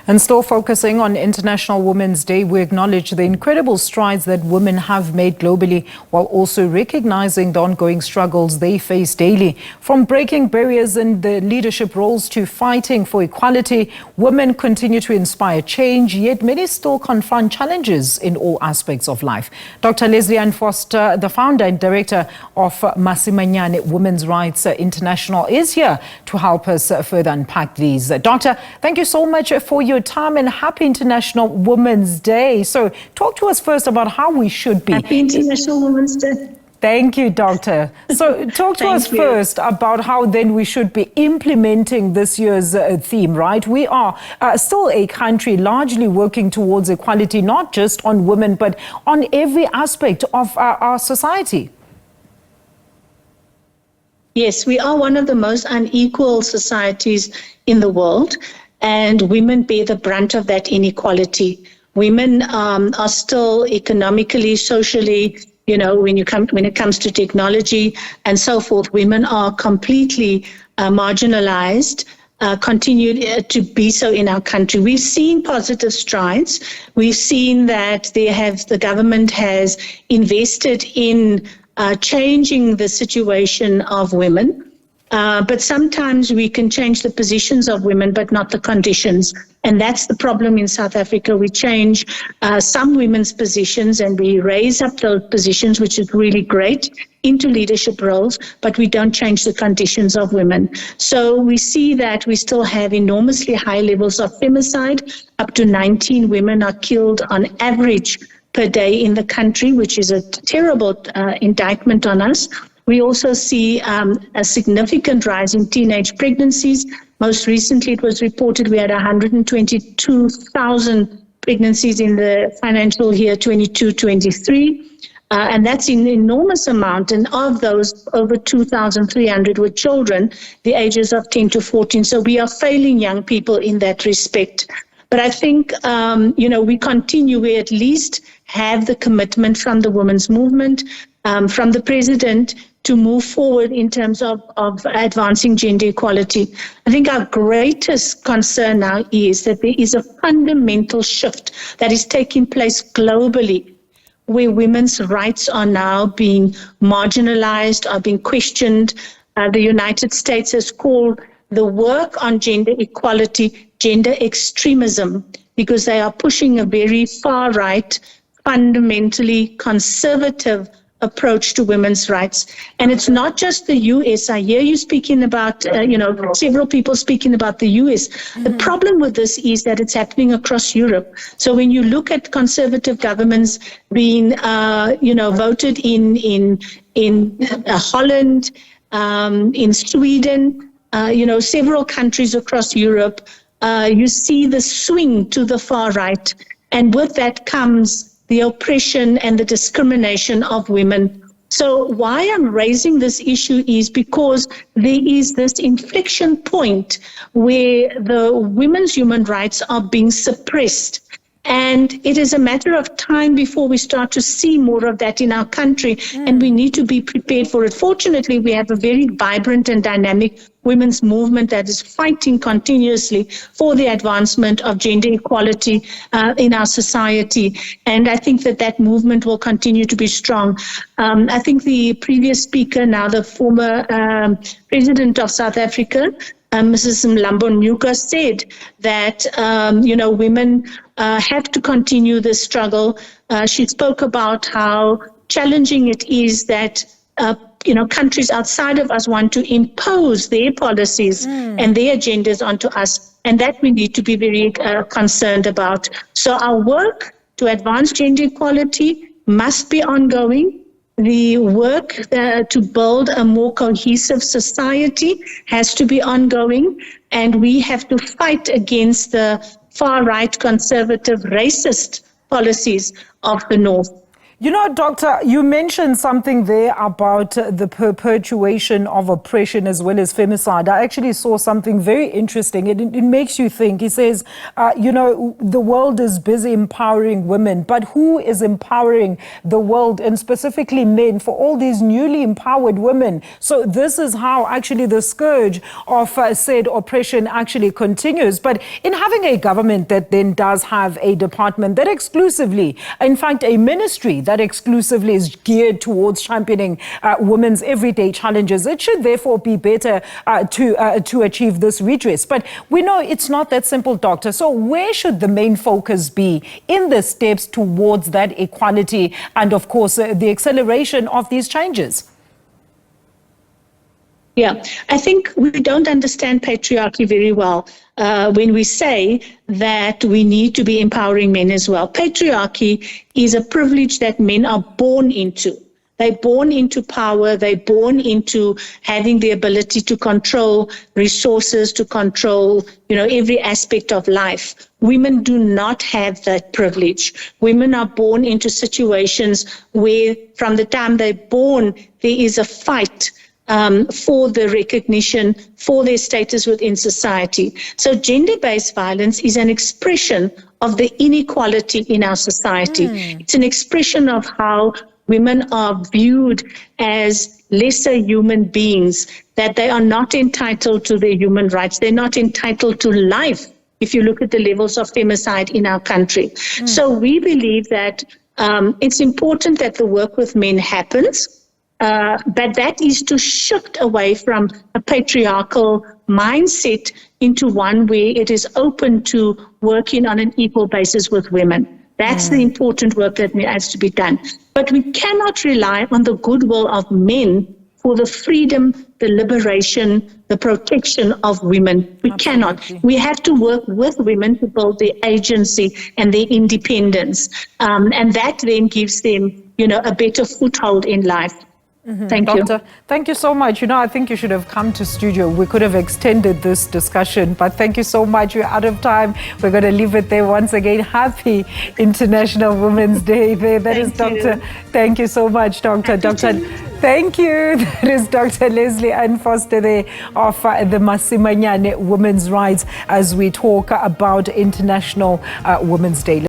And still focusing on International Women's Day, we acknowledge the incredible strides that women have made globally, while also recognizing the ongoing struggles they face daily. From breaking barriers in the leadership roles to fighting for equality, women continue to inspire change, yet many still confront challenges in all aspects of life. Dr. Lesley Ann Foster, the founder and director of Masimanyane Women's Rights International, is here to help us further unpack these. Doctor, thank you so much for your time and happy International Women's Day. So talk to us first about how we should be. Happy International Women's Day. Thank you, Doctor. So talk to us first about how then we should be implementing this year's theme, right? We are still a country largely working towards equality, not just on women, but on every aspect of our society. Yes, we are one of the most unequal societies in the world, and women bear the brunt of that inequality. Women are still economically, socially, when it comes to technology and so forth, women are completely marginalized, continue to be so in our country. We've seen positive strides. We've seen that the government has invested in changing the situation of women. But sometimes we can change the positions of women, but not the conditions. And that's the problem in South Africa. We change some women's positions and we raise up those positions, which is really great, into leadership roles, but we don't change the conditions of women. So we see that we still have enormously high levels of femicide. Up to 19 women are killed on average per day in the country, which is a terrible indictment on us. We also see a significant rise in teenage pregnancies. Most recently, it was reported we had 122,000 pregnancies in the financial year 22-23. And that's an enormous amount. And of those, over 2,300 were children, the ages of 10 to 14. So we are failing young people in that respect. But I think, we continue, we at least have the commitment from the women's movement, from the president, to move forward in terms of advancing gender equality. I think our greatest concern now is that there is a fundamental shift that is taking place globally, where women's rights are now being marginalized, are being questioned. The United States has called the work on gender equality gender extremism, because they are pushing a very far-right, fundamentally conservative approach to women's rights. And it's not just the US. I hear you speaking about, several people speaking about the US. Mm-hmm. The problem with this is that it's happening across Europe. So when you look at conservative governments being, voted in Holland, in Sweden, several countries across Europe, you see the swing to the far right. And with that comes the oppression and the discrimination of women. So why I'm raising this issue is because there is this inflection point where the women's human rights are being suppressed. And it is a matter of time before we start to see more of that in our country, and we need to be prepared for it. Fortunately, we have a very vibrant and dynamic women's movement that is fighting continuously for the advancement of gender equality in our society. And I think that movement will continue to be strong. I think the previous speaker, now the former president of South Africa, Mrs. Mlambo-Nyuka, said that, women have to continue this struggle. She spoke about how challenging it is that, countries outside of us want to impose their policies and their agendas onto us, and that we need to be very concerned about. So our work to advance gender equality must be ongoing. The work to build a more cohesive society has to be ongoing, and we have to fight against the far-right, conservative, racist policies of the North. You know, Doctor, you mentioned something there about the perpetuation of oppression as well as femicide. I actually saw something very interesting. It makes you think. He says, the world is busy empowering women, but who is empowering the world, and specifically men, for all these newly empowered women? So this is how actually the scourge of said oppression actually continues. But in having a government that then does have a department that exclusively, in fact, a ministry that exclusively is geared towards championing women's everyday challenges, it should therefore be better to achieve this redress. But we know it's not that simple, Doctor. So where should the main focus be in the steps towards that equality and, of course, the acceleration of these changes? Yeah, I think we don't understand patriarchy very well when we say that we need to be empowering men as well. Patriarchy is a privilege that men are born into. They're born into power. They're born into having the ability to control resources, to control, every aspect of life. Women do not have that privilege. Women are born into situations where from the time they're born, there is a fight for the recognition, for their status within society. So gender-based violence is an expression of the inequality in our society. It's an expression of how women are viewed as lesser human beings, that they are not entitled to their human rights. They're not entitled to life, if you look at the levels of femicide in our country. So we believe that it's important that the work with men happens. But that is to shift away from a patriarchal mindset into one where it is open to working on an equal basis with women. That's the important work that has to be done. But we cannot rely on the goodwill of men for the freedom, the liberation, the protection of women. We cannot. We have to work with women to build their agency and their independence. And that then gives them, a better foothold in life. Thank you. Doctor, thank you so much. I think you should have come to studio. We could have extended this discussion, but thank you so much. We're out of time. We're going to leave it there. Once again, happy International Women's Day there. That is Doctor. Thank you so much, Doctor. Thank you. That is Dr. Lesley Ann Foster there of the Masimanyane Women's Rights as we talk about International Women's Day.